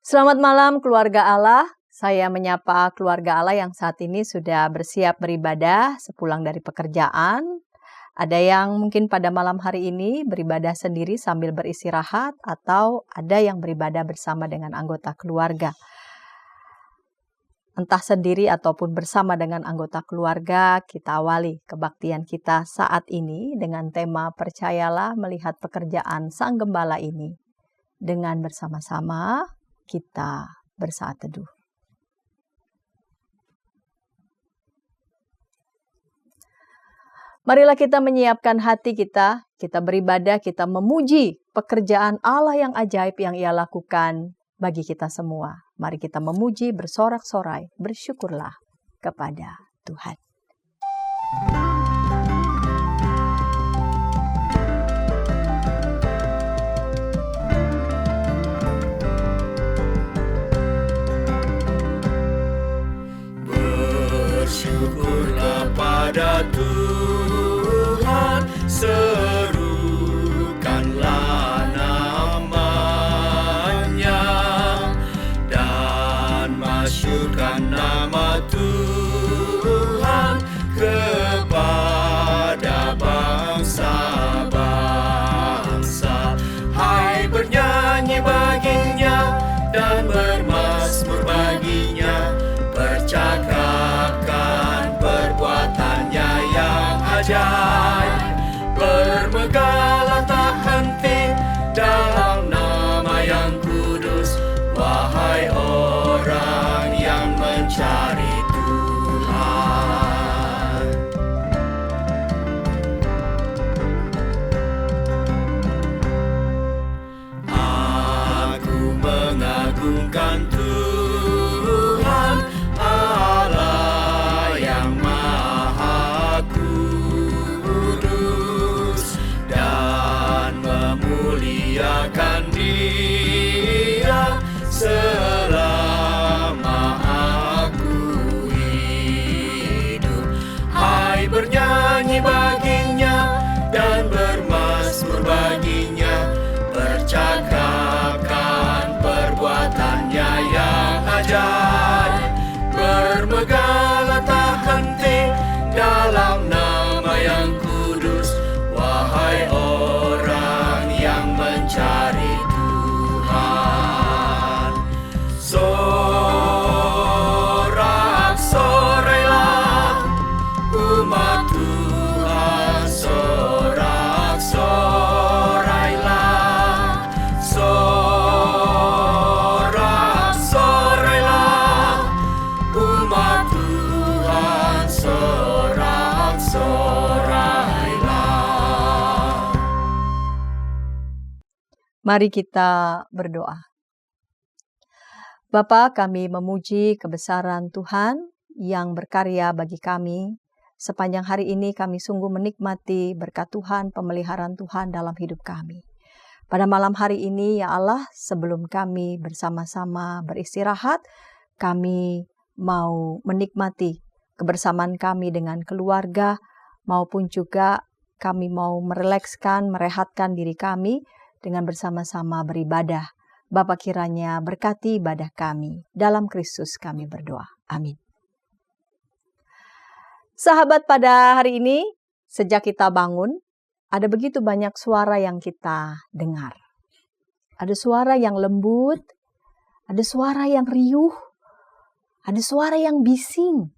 Selamat malam keluarga Allah. Saya menyapa keluarga Allah yang saat ini sudah bersiap beribadah sepulang dari pekerjaan. Ada yang mungkin pada malam hari ini beribadah sendiri sambil beristirahat, atau ada yang beribadah bersama dengan anggota keluarga. Entah sendiri ataupun bersama dengan anggota keluarga, kita awali kebaktian kita saat ini dengan tema percayalah melihat pekerjaan Sang Gembala ini. Dengan bersama-sama kita bersaat teduh. Marilah kita menyiapkan hati kita beribadah, kita memuji pekerjaan Allah yang ajaib yang Ia lakukan bagi kita semua. Mari kita memuji, bersorak-sorai, bersyukurlah kepada Tuhan. Bersyukurlah pada Tuhan, serukanlah namanya, dan masyurkan nama Tuhan kepada bangsa-bangsa. Hai, bernyanyi baginya dan bermazmur baginya, percakapkan perbuatannya yang ajaib. Bermegahlah tak henti dalam nama yang kudus, wahai orang yang mencari Tuhan. Aku mengagungkan Tuhan, Allah yang Maha Kudus, dan memuliakan Dia selama aku hidup. Hai, bernyanyi baginya dan bermazmur baginya, percakapkan perbuatannya yang ajaib. Bermegahlah tak henti dalam nama yang kudus, wahai orang yang mencari Tuhan. Sorak-sorailah umat Tuhan, sorak-sorailah, sorak-sorailah umat Tuhan, sorak-sorailah. Mari kita berdoa. Bapa, kami memuji kebesaran Tuhan yang berkarya bagi kami. Sepanjang hari ini kami sungguh menikmati berkat Tuhan, pemeliharaan Tuhan dalam hidup kami. Pada malam hari ini, ya Allah, sebelum kami bersama-sama beristirahat, kami mau menikmati kebersamaan kami dengan keluarga, maupun juga kami mau merelekskan, merehatkan diri kami dengan bersama-sama beribadah. Bapa, kiranya berkati ibadah kami. Dalam Kristus kami berdoa. Amin. Sahabat, pada hari ini, sejak kita bangun, ada begitu banyak suara yang kita dengar. Ada suara yang lembut, ada suara yang riuh, ada suara yang bising,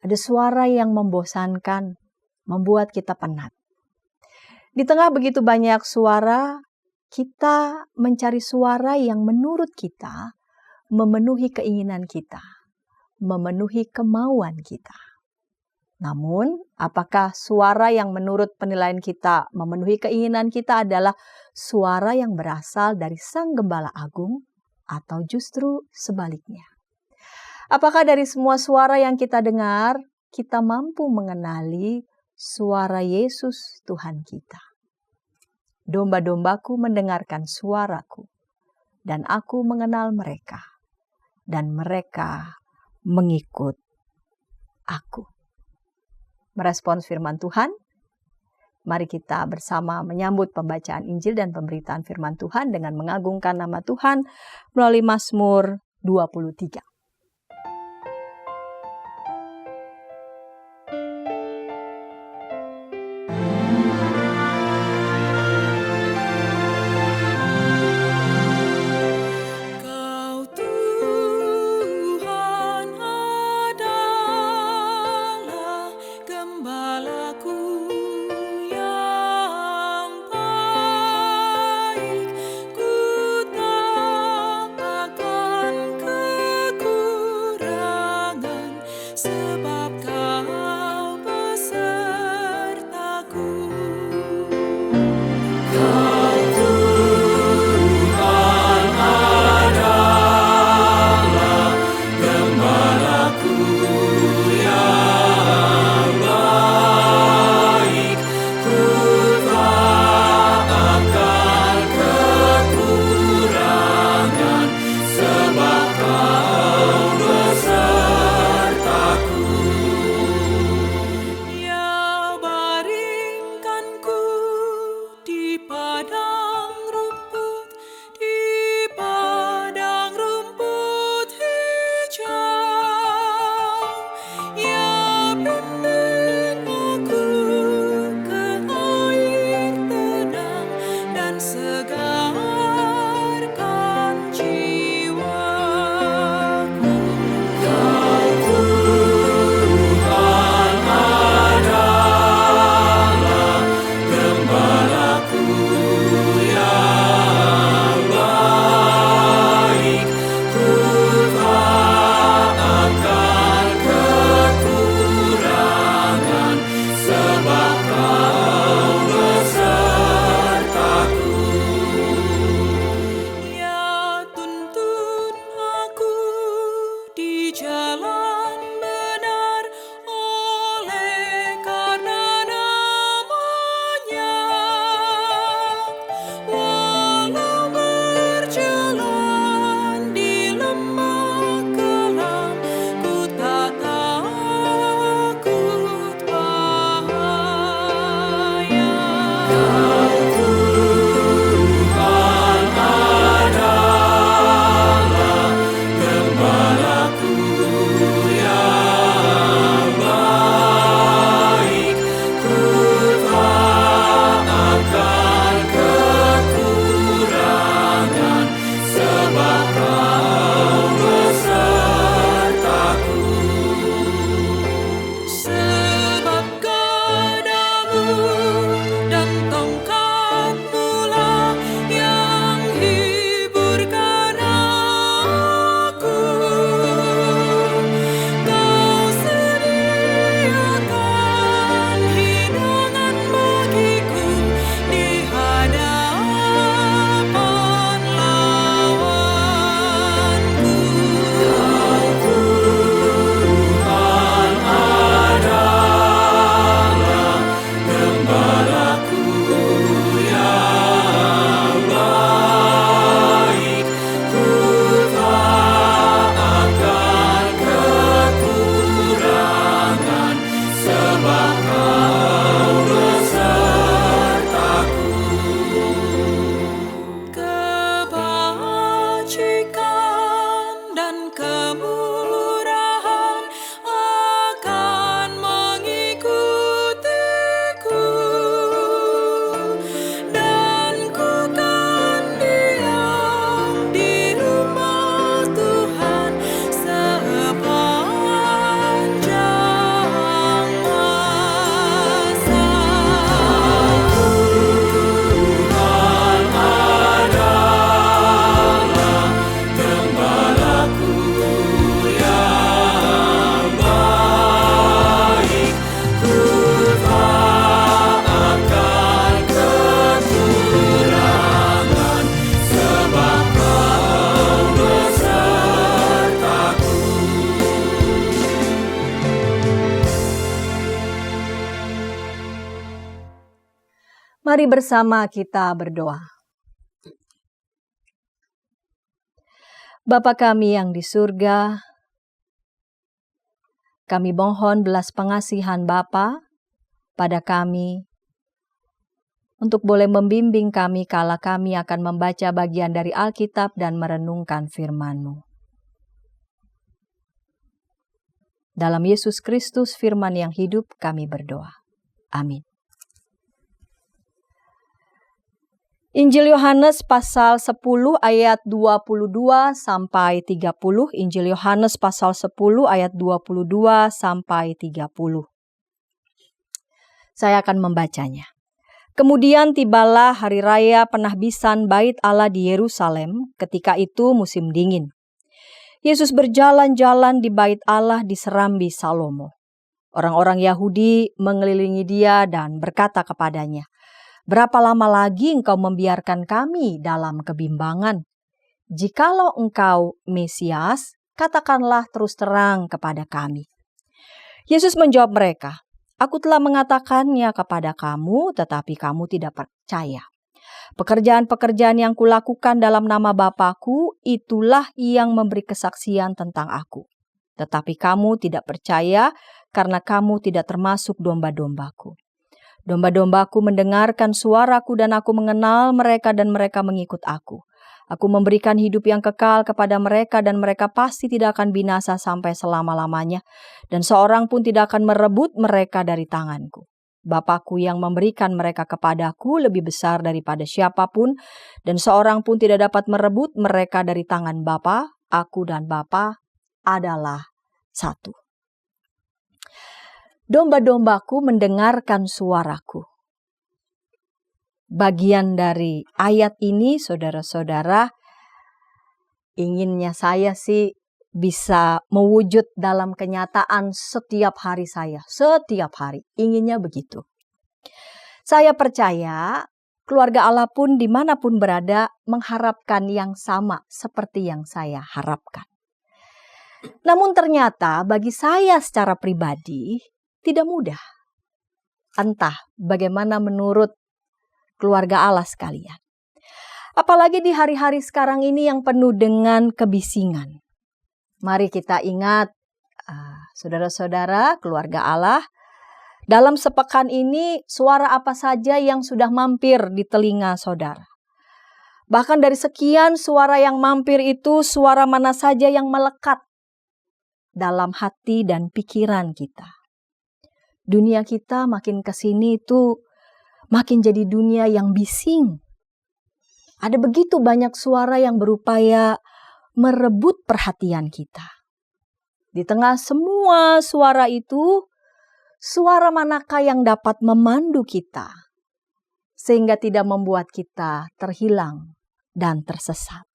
ada suara yang membosankan, membuat kita penat. Di tengah begitu banyak suara, kita mencari suara yang menurut kita memenuhi keinginan kita, memenuhi kemauan kita. Namun, apakah suara yang menurut penilaian kita memenuhi keinginan kita adalah suara yang berasal dari Sang Gembala Agung, atau justru sebaliknya? Apakah dari semua suara yang kita dengar, kita mampu mengenali suara Yesus Tuhan kita? Domba-dombaku mendengarkan suaraku, dan aku mengenal mereka, dan mereka mengikut aku. Merespons firman Tuhan, Mari kita bersama menyambut pembacaan Injil dan pemberitaan firman Tuhan dengan mengagungkan nama Tuhan melalui Mazmur 23. Mari bersama kita berdoa. Bapa kami yang di surga, kami mohon belas pengasihan Bapa pada kami, untuk boleh membimbing kami kala kami akan membaca bagian dari Alkitab dan merenungkan firman-Mu. Dalam Yesus Kristus firman yang hidup kami berdoa. Amin. Injil Yohanes pasal 10 ayat 22 sampai 30. Injil Yohanes pasal 10 ayat 22 sampai 30. Saya akan membacanya. Kemudian tibalah hari raya penahbisan Bait Allah di Yerusalem, ketika itu musim dingin. Yesus berjalan-jalan di Bait Allah di Serambi Salomo. Orang-orang Yahudi mengelilingi dia dan berkata kepadanya, "Berapa lama lagi engkau membiarkan kami dalam kebimbangan? Jikalau engkau Mesias, katakanlah terus terang kepada kami." Yesus menjawab mereka, "Aku telah mengatakannya kepada kamu, tetapi kamu tidak percaya. Pekerjaan-pekerjaan yang kulakukan dalam nama Bapa-Ku, itulah yang memberi kesaksian tentang Aku. Tetapi kamu tidak percaya karena kamu tidak termasuk domba-domba-Ku. Domba-domba-Ku mendengarkan suara-Ku dan Aku mengenal mereka dan mereka mengikut Aku. Aku memberikan hidup yang kekal kepada mereka dan mereka pasti tidak akan binasa sampai selama-lamanya. Dan seorang pun tidak akan merebut mereka dari tanganku. Bapa-Ku yang memberikan mereka kepadaku lebih besar daripada siapapun. Dan seorang pun tidak dapat merebut mereka dari tangan Bapa. Aku dan Bapa adalah satu. Domba-dombaku mendengarkan suaraku. Bagian dari ayat ini, saudara-saudara, inginnya saya sih bisa mewujud dalam kenyataan setiap hari saya. Setiap hari, inginnya begitu. Saya percaya keluarga Allah pun dimanapun berada mengharapkan yang sama seperti yang saya harapkan. Namun ternyata bagi saya secara pribadi tidak mudah. Entah bagaimana menurut keluarga Allah sekalian. Apalagi di hari-hari sekarang ini yang penuh dengan kebisingan. Mari kita ingat, saudara-saudara, keluarga Allah, dalam sepekan ini suara apa saja yang sudah mampir di telinga saudara. Bahkan dari sekian suara yang mampir itu, suara mana saja yang melekat dalam hati dan pikiran kita. Dunia kita makin kesini itu makin jadi dunia yang bising. Ada begitu banyak suara yang berupaya merebut perhatian kita. Di tengah semua suara itu, suara manakah yang dapat memandu kita sehingga tidak membuat kita terhilang dan tersesat?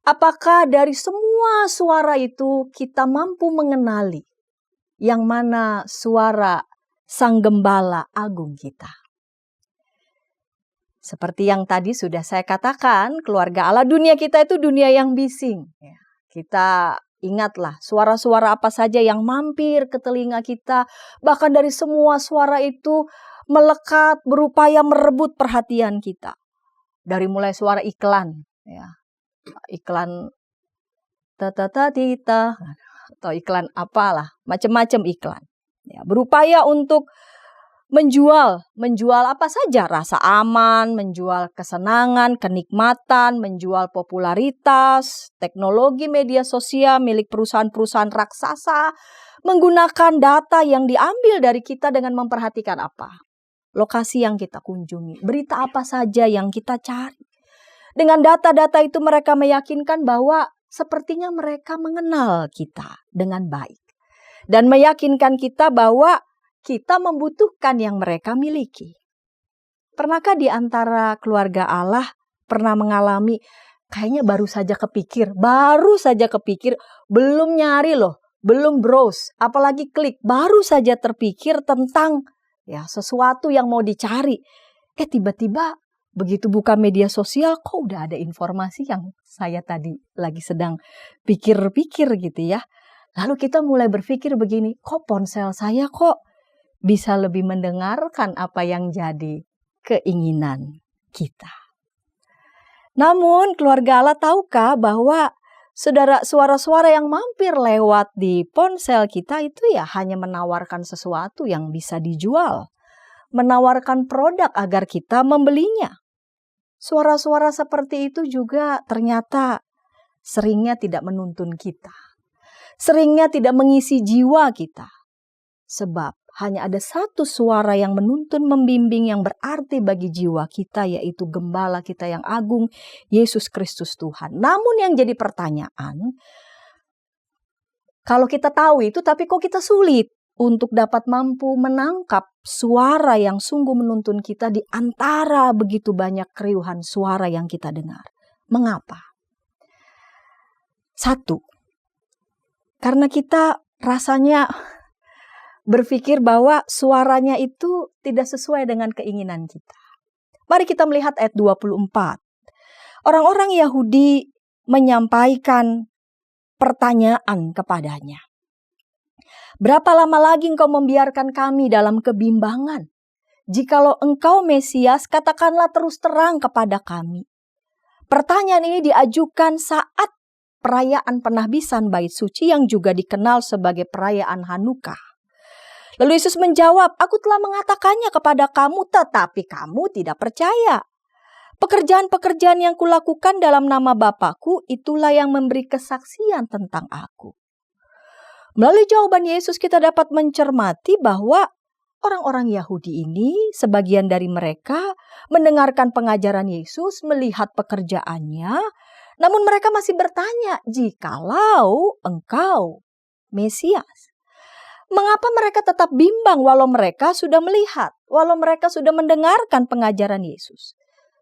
Apakah dari semua suara itu kita mampu mengenali yang mana suara Sang Gembala Agung kita? Seperti yang tadi sudah saya katakan, keluarga Allah, dunia kita itu dunia yang bising. Kita ingatlah suara-suara apa saja yang mampir ke telinga kita. Bahkan dari semua suara itu melekat, berupaya merebut perhatian kita. Dari mulai suara iklan, iklan tata-tita, atau iklan apalah, macam-macam iklan. Berupaya untuk menjual apa saja, rasa aman, menjual kesenangan, kenikmatan, menjual popularitas, teknologi media sosial milik perusahaan-perusahaan raksasa, menggunakan data yang diambil dari kita dengan memperhatikan apa? Lokasi yang kita kunjungi, berita apa saja yang kita cari. Dengan data-data itu mereka meyakinkan bahwa sepertinya mereka mengenal kita dengan baik. Dan meyakinkan kita bahwa kita membutuhkan yang mereka miliki. Pernahkah di antara keluarga Allah pernah mengalami kayaknya baru saja kepikir, belum nyari loh, belum browse, apalagi klik, baru saja terpikir tentang sesuatu yang mau dicari. Tiba-tiba begitu buka media sosial, kok udah ada informasi yang saya tadi lagi sedang pikir-pikir gitu ya. Lalu kita mulai berpikir begini, kok ponsel saya kok bisa lebih mendengarkan apa yang jadi keinginan kita. Namun keluarga Allah tahukah bahwa suara-suara yang mampir lewat di ponsel kita itu hanya menawarkan sesuatu yang bisa dijual. menawarkan produk agar kita membelinya. Suara-suara seperti itu juga ternyata seringnya tidak menuntun kita. Seringnya tidak mengisi jiwa kita. Sebab hanya ada satu suara yang menuntun, membimbing, yang berarti bagi jiwa kita, yaitu Gembala kita yang agung, Yesus Kristus Tuhan. Namun yang jadi pertanyaan, kalau kita tahu itu, tapi kok kita sulit untuk dapat mampu menangkap suara yang sungguh menuntun kita di antara begitu banyak keriuhan suara yang kita dengar. Mengapa? Satu, karena kita rasanya berpikir bahwa suaranya itu tidak sesuai dengan keinginan kita. Mari kita melihat ayat 24. Orang-orang Yahudi menyampaikan pertanyaan kepadanya. Berapa lama lagi engkau membiarkan kami dalam kebimbangan? Jikalau engkau Mesias, katakanlah terus terang kepada kami. Pertanyaan ini diajukan saat perayaan penahbisan Bait Suci yang juga dikenal sebagai perayaan Hanukkah. Lalu Yesus menjawab, aku telah mengatakannya kepada kamu, tetapi kamu tidak percaya. Pekerjaan-pekerjaan yang kulakukan dalam nama Bapa-Ku, itulah yang memberi kesaksian tentang aku. Melalui jawaban Yesus kita dapat mencermati bahwa orang-orang Yahudi ini, sebagian dari mereka mendengarkan pengajaran Yesus, melihat pekerjaannya, namun mereka masih bertanya, jikalau engkau Mesias. Mengapa mereka tetap bimbang walau mereka sudah melihat, walau mereka sudah mendengarkan pengajaran Yesus?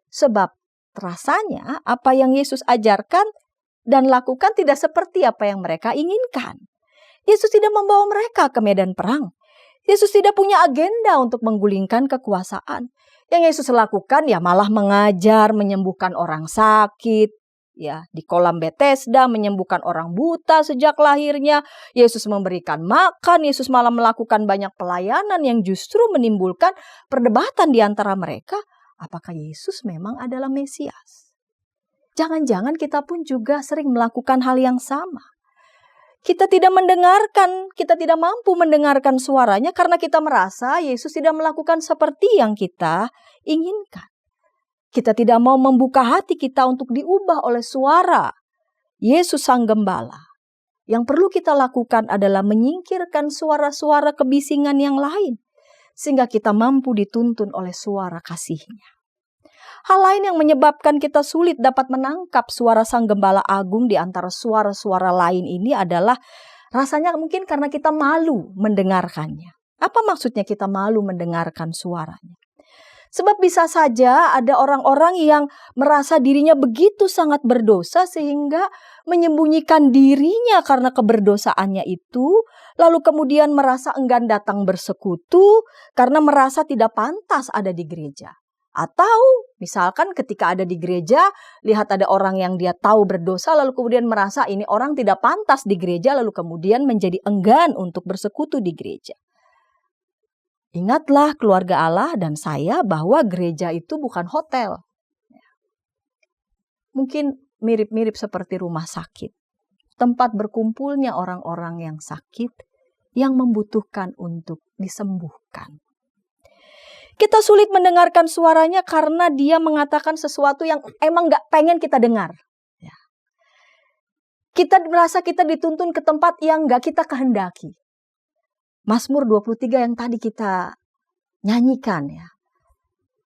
Sebab rasanya apa yang Yesus ajarkan dan lakukan tidak seperti apa yang mereka inginkan. Yesus tidak membawa mereka ke medan perang. Yesus tidak punya agenda untuk menggulingkan kekuasaan. Yang Yesus lakukan ya malah mengajar, menyembuhkan orang sakit. Ya, di kolam Bethesda menyembuhkan orang buta sejak lahirnya. Yesus memberikan makan, Yesus malah melakukan banyak pelayanan yang justru menimbulkan perdebatan di antara mereka. Apakah Yesus memang adalah Mesias? Jangan-jangan kita pun juga sering melakukan hal yang sama. Kita tidak mendengarkan, kita tidak mampu mendengarkan suaranya karena kita merasa Yesus tidak melakukan seperti yang kita inginkan. Kita tidak mau membuka hati kita untuk diubah oleh suara Yesus Sang Gembala. Yang perlu kita lakukan adalah menyingkirkan suara-suara kebisingan yang lain, sehingga kita mampu dituntun oleh suara kasih-Nya. Hal lain yang menyebabkan kita sulit dapat menangkap suara Sang Gembala Agung di antara suara-suara lain ini adalah rasanya mungkin karena kita malu mendengarkannya. Apa maksudnya kita malu mendengarkan suaranya? Sebab bisa saja ada orang-orang yang merasa dirinya begitu sangat berdosa sehingga menyembunyikan dirinya karena keberdosaannya itu, lalu kemudian merasa enggan datang bersekutu karena merasa tidak pantas ada di gereja. Atau misalkan ketika ada di gereja, lihat ada orang yang dia tahu berdosa, lalu kemudian merasa ini orang tidak pantas di gereja, lalu kemudian menjadi enggan untuk bersekutu di gereja. Ingatlah keluarga Allah dan saya bahwa gereja itu bukan hotel. Mungkin mirip-mirip seperti rumah sakit. Tempat berkumpulnya orang-orang yang sakit, yang membutuhkan untuk disembuhkan. Kita sulit mendengarkan suaranya karena dia mengatakan sesuatu yang emang gak pengen kita dengar. Ya. Kita merasa kita dituntun ke tempat yang gak kita kehendaki. Mazmur 23 yang tadi kita nyanyikan ya.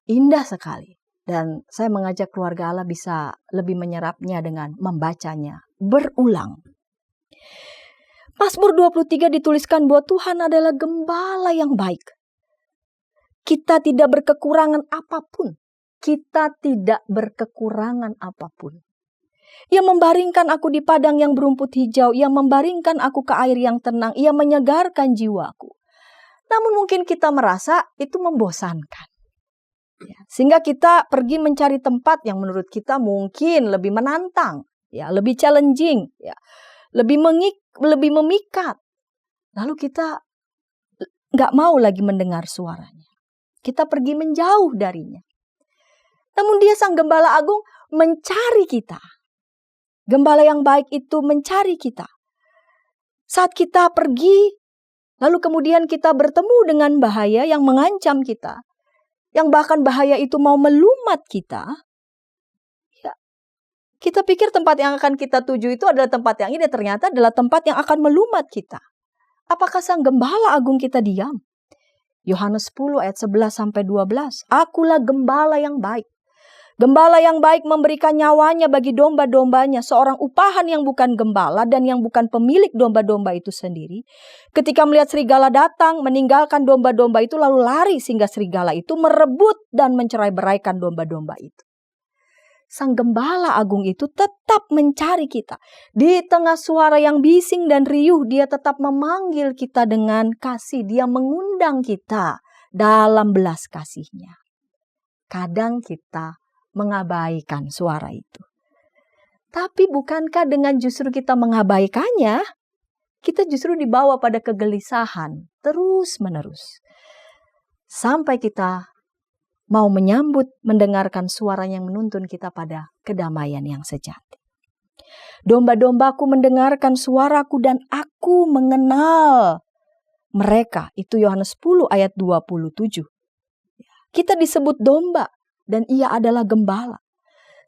Indah sekali. Dan saya mengajak keluarga Allah bisa lebih menyerapnya dengan membacanya berulang. Mazmur 23 dituliskan bahwa Tuhan adalah gembala yang baik. Kita tidak berkekurangan apapun. Kita tidak berkekurangan apapun. Ia membaringkan aku di padang yang berumput hijau. Ia membaringkan aku ke air yang tenang. Ia menyegarkan jiwaku. Namun mungkin kita merasa itu membosankan. Ya, sehingga kita pergi mencari tempat yang menurut kita mungkin lebih menantang. Ya, lebih challenging. Ya, lebih memikat. Lalu kita nggak mau lagi mendengar suaranya. Kita pergi menjauh darinya. Namun dia Sang Gembala Agung mencari kita. Gembala yang baik itu mencari kita. Saat kita pergi, lalu kemudian kita bertemu dengan bahaya yang mengancam kita. yang bahkan bahaya itu mau melumat kita, ya, kita pikir tempat yang akan kita tuju itu adalah tempat yang ini, ternyata adalah tempat yang akan melumat kita. Apakah Sang Gembala Agung kita diam? Yohanes 10 ayat 11-12. Akulah gembala yang baik. Gembala yang baik memberikan nyawanya bagi domba-dombanya. Seorang upahan yang bukan gembala dan yang bukan pemilik domba-domba itu sendiri, ketika melihat serigala datang, meninggalkan domba-domba itu lalu lari, sehingga serigala itu merebut dan mencerai-beraikan domba-domba itu. Sang Gembala Agung itu tetap mencari kita. Di tengah suara yang bising dan riuh, dia tetap memanggil kita dengan kasih. Dia mengundang kita dalam belas kasih-Nya. Kadang kita mengabaikan suara itu. Tapi bukankah dengan justru kita mengabaikannya, kita justru dibawa pada kegelisahan terus-menerus. Sampai kita mau menyambut, mendengarkan suara yang menuntun kita pada kedamaian yang sejati. Domba-dombaku mendengarkan suaraku dan aku mengenal mereka. Itu Yohanes 10 ayat 27. Kita disebut domba dan ia adalah gembala.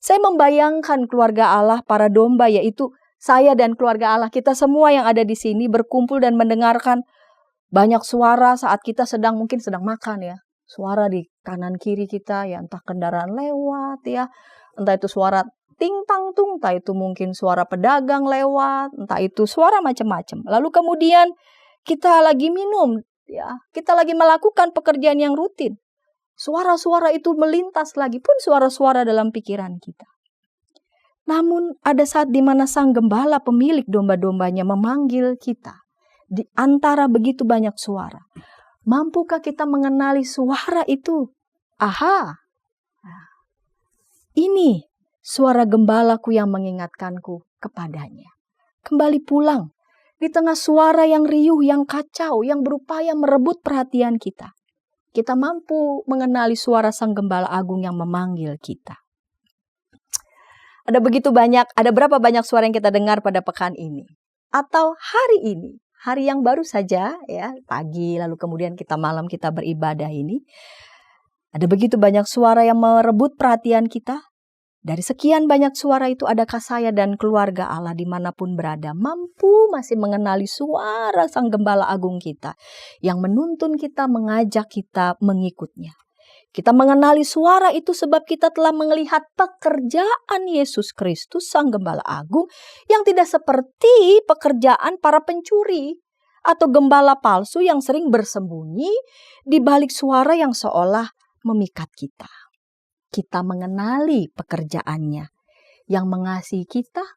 Saya membayangkan keluarga Allah, para domba, yaitu saya dan keluarga Allah. Kita semua yang ada di sini berkumpul dan mendengarkan banyak suara saat kita mungkin sedang makan ya. Suara di kanan kiri kita ya, entah kendaraan lewat ya, entah itu suara ting tang tung, entah itu mungkin suara pedagang lewat, entah itu suara macam-macam. Lalu kemudian kita lagi minum ya, kita lagi melakukan pekerjaan yang rutin. Suara-suara itu melintas lagi pun suara-suara dalam pikiran kita. Namun ada saat di mana Sang Gembala pemilik domba-dombanya memanggil kita di antara begitu banyak suara. Mampukah kita mengenali suara itu? Aha, ini suara gembalaku yang mengingatkanku kepadanya. Kembali pulang di tengah suara yang riuh, yang kacau, yang berupaya merebut perhatian kita. Kita mampu mengenali suara Sang Gembala Agung yang memanggil kita. Ada berapa banyak suara yang kita dengar pada pekan ini? Atau hari ini? Hari yang baru saja ya, pagi lalu kemudian malam kita beribadah ini. Ada begitu banyak suara yang merebut perhatian kita. Dari sekian banyak suara itu, adakah saya dan keluarga Allah dimanapun berada mampu masih mengenali suara Sang Gembala Agung kita yang menuntun kita, mengajak kita mengikutnya. Kita mengenali suara itu sebab kita telah melihat pekerjaan Yesus Kristus, Sang Gembala Agung, yang tidak seperti pekerjaan para pencuri atau gembala palsu yang sering bersembunyi di balik suara yang seolah memikat kita. Kita mengenali pekerjaannya yang mengasihi kita,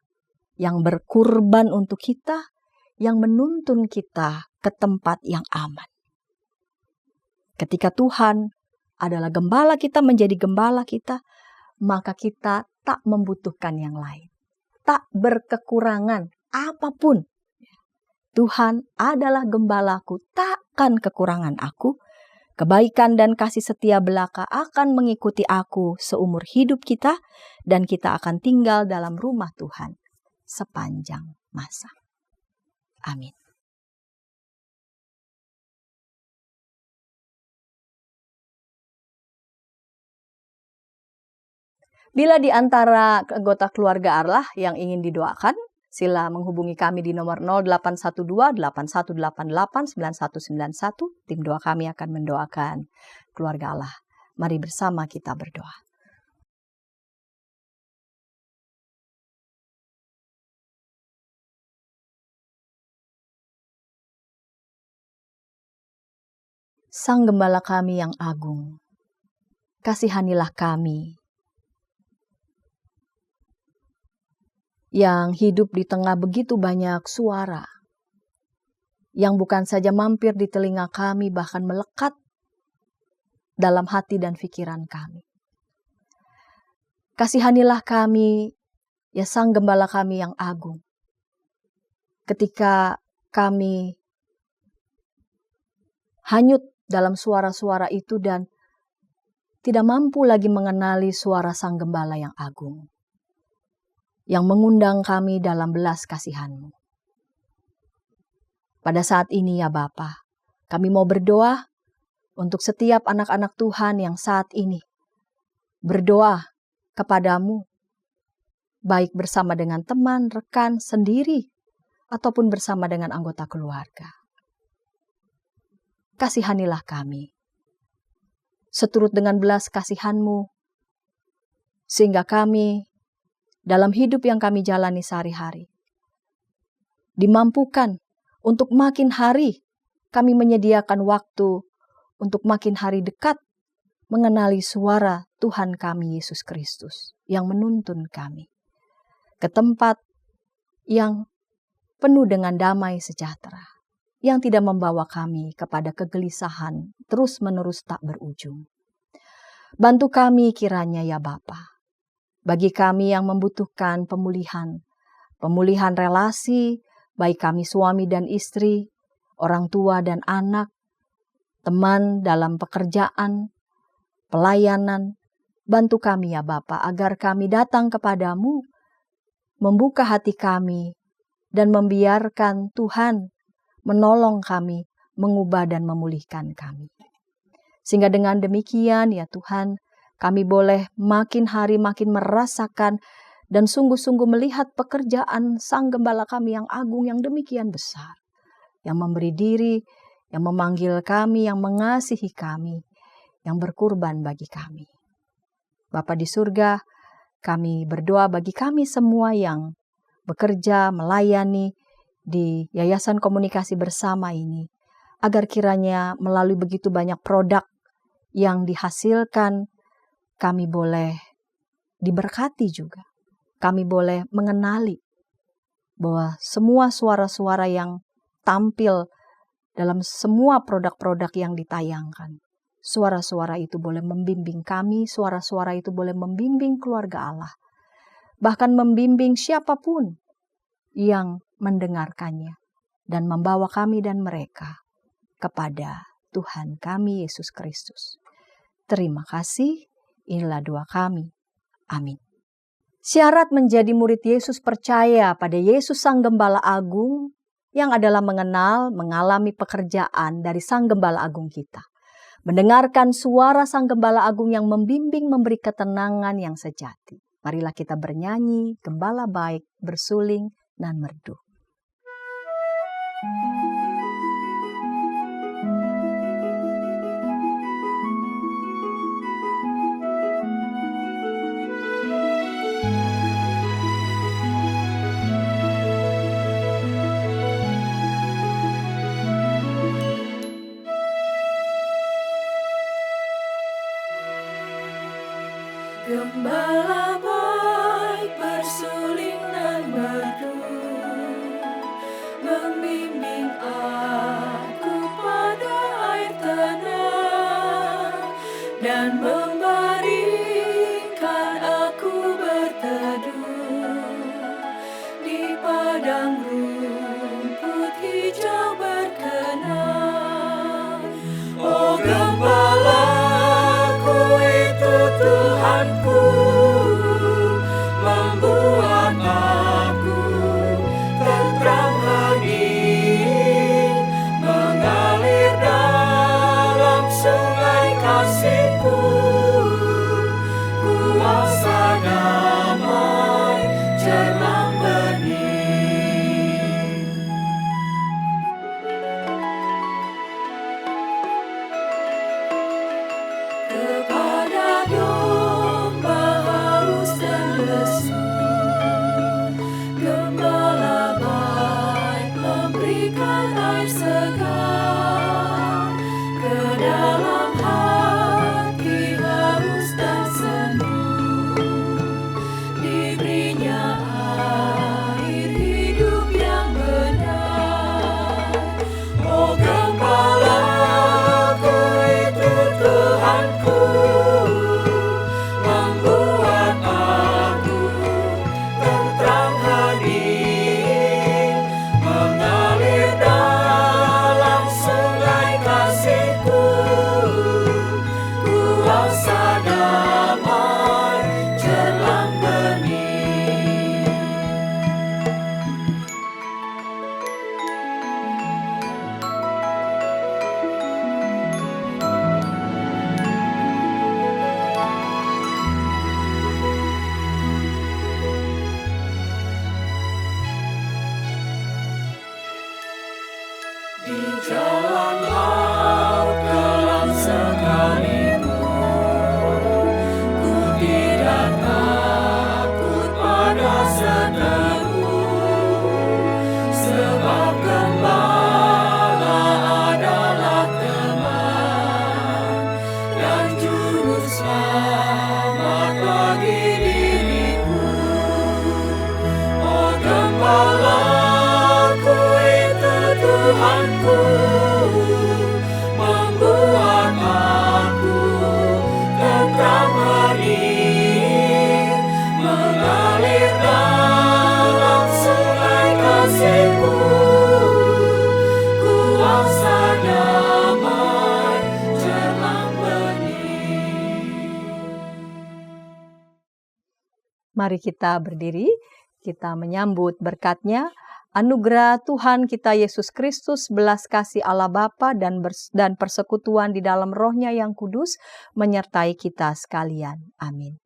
yang berkurban untuk kita, yang menuntun kita ke tempat yang aman. Ketika Tuhan adalah gembala kita, menjadi gembala kita, maka kita tak membutuhkan yang lain. Tak berkekurangan apapun. Tuhan adalah gembalaku, takkan kekurangan aku. Kebaikan dan kasih setia belaka akan mengikuti aku seumur hidup kita, dan kita akan tinggal dalam rumah Tuhan sepanjang masa. Amin. Bila di antara anggota keluarga Allah yang ingin didoakan, sila menghubungi kami di nomor 0812-8188-9191. Tim doa kami akan mendoakan keluarga Allah. Mari bersama kita berdoa. Sang Gembala kami yang agung, kasihanilah kami yang hidup di tengah begitu banyak suara yang bukan saja mampir di telinga kami, bahkan melekat dalam hati dan pikiran kami. Kasihanilah kami, ya Sang Gembala kami yang agung, ketika kami hanyut dalam suara-suara itu dan tidak mampu lagi mengenali suara Sang Gembala yang agung, yang mengundang kami dalam belas kasihan-Mu. Pada saat ini ya Bapa, kami mau berdoa untuk setiap anak-anak Tuhan yang saat ini berdoa kepadamu, baik bersama dengan teman, rekan, sendiri, ataupun bersama dengan anggota keluarga. Kasihanilah kami, seturut dengan belas kasihan-Mu, sehingga kami dalam hidup yang kami jalani sehari-hari dimampukan untuk makin hari kami menyediakan waktu untuk makin hari dekat mengenali suara Tuhan kami Yesus Kristus yang menuntun kami ke tempat yang penuh dengan damai sejahtera, yang tidak membawa kami kepada kegelisahan terus-menerus tak berujung. Bantu kami kiranya ya Bapa, bagi kami yang membutuhkan pemulihan relasi, baik kami suami dan istri, orang tua dan anak, teman dalam pekerjaan, pelayanan. Bantu kami ya Bapa, agar kami datang kepadamu, membuka hati kami, dan membiarkan Tuhan menolong kami, mengubah dan memulihkan kami. Sehingga dengan demikian ya Tuhan, kami boleh makin hari makin merasakan dan sungguh-sungguh melihat pekerjaan Sang Gembala kami yang agung, yang demikian besar, yang memberi diri, yang memanggil kami, yang mengasihi kami, yang berkorban bagi kami. Bapa di surga, kami berdoa bagi kami semua yang bekerja, melayani di Yayasan Komunikasi Bersama ini, agar kiranya melalui begitu banyak produk yang dihasilkan, kami boleh diberkati juga. Kami boleh mengenali bahwa semua suara-suara yang tampil dalam semua produk-produk yang ditayangkan, suara-suara itu boleh membimbing kami, suara-suara itu boleh membimbing keluarga Allah, bahkan membimbing siapapun yang mendengarkannya, dan membawa kami dan mereka kepada Tuhan kami Yesus Kristus. Terima kasih, inilah doa kami. Amin. Syarat menjadi murid Yesus percaya pada Yesus Sang Gembala Agung, yang adalah mengenal, mengalami pekerjaan dari Sang Gembala Agung kita. Mendengarkan suara Sang Gembala Agung yang membimbing, memberi ketenangan yang sejati. Marilah kita bernyanyi, Gembala baik, bersuling dan merdu. Gembala baik bersuling dan merdu, membimbing aku pada air tenang, dan membaringkan aku berteduh di padang rumput hijau berkenan. Oh Gembalaku itu Tuhanku, membuat aku tentram hening, mengalir dalam sungai kasih-Ku, kuasa damai jelang bening. Kepada domba haus dan lesu, Gembala baik memberikan air segar. Ke dalam hati haus dan sendu, diberinya air hidup yang benar. Oh Gembalaku itu Tuhanku, membuat aku tentram hening, mengalir dalam Di jalan maut kelam sekalipun, ku tidak takut pada seteru, sebab Gembala adalah teman dan juru selamat bagi diriku. Oh Gembalaku itu Tuhanku, membuat aku tetap hening, mengalir dalam sungai kasih-Mu, kuasa damai jelang bening. Mari kita berdiri, kita menyambut berkat-Nya, anugerah Tuhan kita Yesus Kristus, belas kasih Allah Bapa dan persekutuan di dalam Roh-Nya yang kudus menyertai kita sekalian. Amin.